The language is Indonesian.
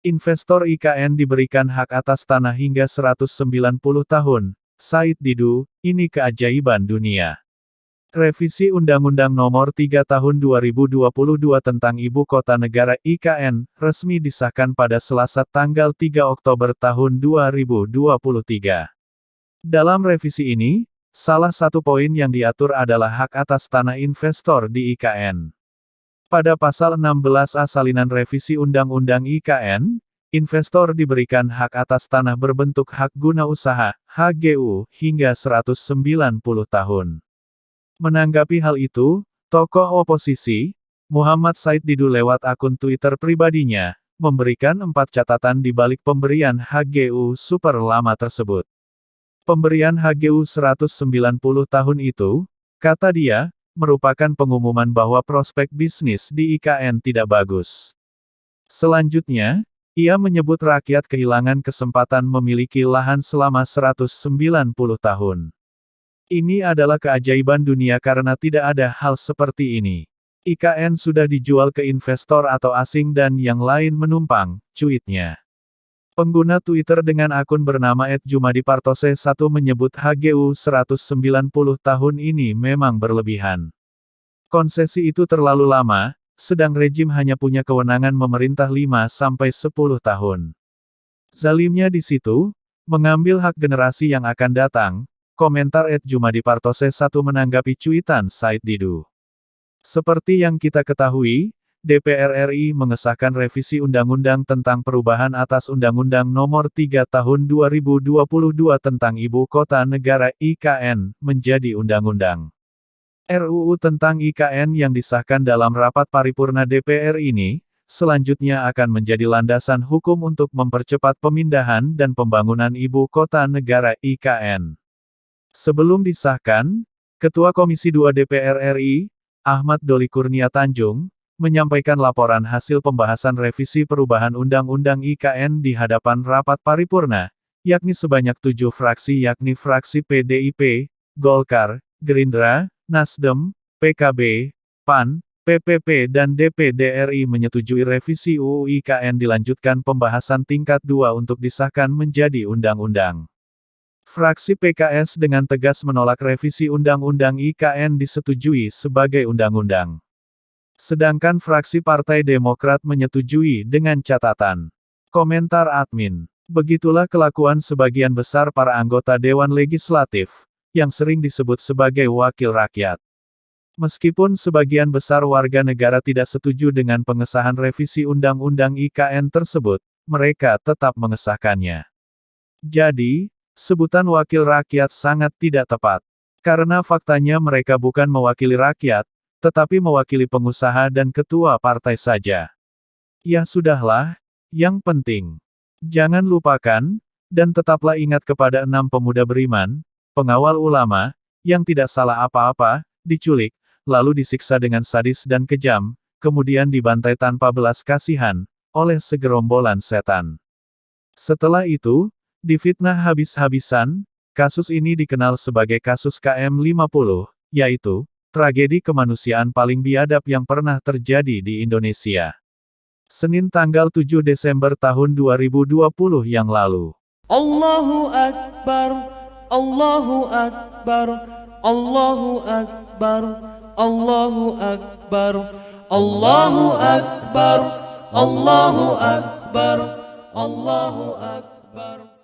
Investor IKN diberikan hak atas tanah hingga 190 tahun. Said Didu, ini keajaiban dunia. Revisi Undang-Undang Nomor 3 Tahun 2022 tentang Ibu Kota Negara (IKN) resmi disahkan pada Selasa tanggal 3 Oktober tahun 2023. Dalam revisi ini, salah satu poin yang diatur adalah hak atas tanah investor di IKN. Pada pasal 16A salinan revisi Undang-Undang IKN, investor diberikan hak atas tanah berbentuk hak guna usaha, HGU, hingga 190 tahun. Menanggapi hal itu, tokoh oposisi, Muhammad Said Didu lewat akun Twitter pribadinya, memberikan 4 catatan di balik pemberian HGU super lama tersebut. Pemberian HGU 190 tahun itu, kata dia, merupakan pengumuman bahwa prospek bisnis di IKN tidak bagus. Selanjutnya, ia menyebut rakyat kehilangan kesempatan memiliki lahan selama 190 tahun. Ini adalah keajaiban dunia karena tidak ada hal seperti ini. IKN sudah dijual ke investor atau asing dan yang lain menumpang, cuitnya. Pengguna Twitter dengan akun bernama @jumadipartose1 menyebut HGU 190 tahun ini memang berlebihan. Konsesi itu terlalu lama, sedang rejim hanya punya kewenangan memerintah 5-10 tahun. Zalimnya di situ, mengambil hak generasi yang akan datang, komentar @jumadipartose1 menanggapi cuitan Said Didu. Seperti yang kita ketahui, DPR RI mengesahkan revisi Undang-Undang tentang perubahan atas Undang-Undang Nomor 3 Tahun 2022 tentang Ibu Kota Negara (IKN) menjadi undang-undang. RUU tentang IKN yang disahkan dalam rapat paripurna DPR ini, selanjutnya akan menjadi landasan hukum untuk mempercepat pemindahan dan pembangunan Ibu Kota Negara (IKN). Sebelum disahkan, Ketua Komisi 2 DPR RI, Ahmad Doli Kurnia Tanjung, menyampaikan laporan hasil pembahasan revisi perubahan Undang-Undang IKN di hadapan rapat paripurna, yakni sebanyak 7 fraksi yakni fraksi PDIP, Golkar, Gerindra, Nasdem, PKB, PAN, PPP dan DPD RI menyetujui revisi UU IKN dilanjutkan pembahasan tingkat 2 untuk disahkan menjadi undang-undang. Fraksi PKS dengan tegas menolak revisi Undang-Undang IKN disetujui sebagai undang-undang. Sedangkan fraksi Partai Demokrat menyetujui dengan catatan. Komentar admin. Begitulah kelakuan sebagian besar para anggota Dewan Legislatif, yang sering disebut sebagai wakil rakyat. Meskipun sebagian besar warga negara tidak setuju dengan pengesahan revisi Undang-Undang IKN tersebut, mereka tetap mengesahkannya. Jadi, sebutan wakil rakyat sangat tidak tepat. Karena faktanya mereka bukan mewakili rakyat, tetapi mewakili pengusaha dan ketua partai saja. Ya sudahlah, yang penting, jangan lupakan, dan tetaplah ingat kepada 6 pemuda beriman, pengawal ulama, yang tidak salah apa-apa, diculik, lalu disiksa dengan sadis dan kejam, kemudian dibantai tanpa belas kasihan, oleh segerombolan setan. Setelah itu, difitnah habis-habisan, kasus ini dikenal sebagai kasus KM50, yaitu, tragedi kemanusiaan paling biadab yang pernah terjadi di Indonesia. Senin tanggal 7 Desember tahun 2020 yang lalu. Allahu Akbar, Allahu Akbar, Allahu Akbar, Allahu Akbar, Allahu Akbar, Allahu Akbar, Allahu Akbar.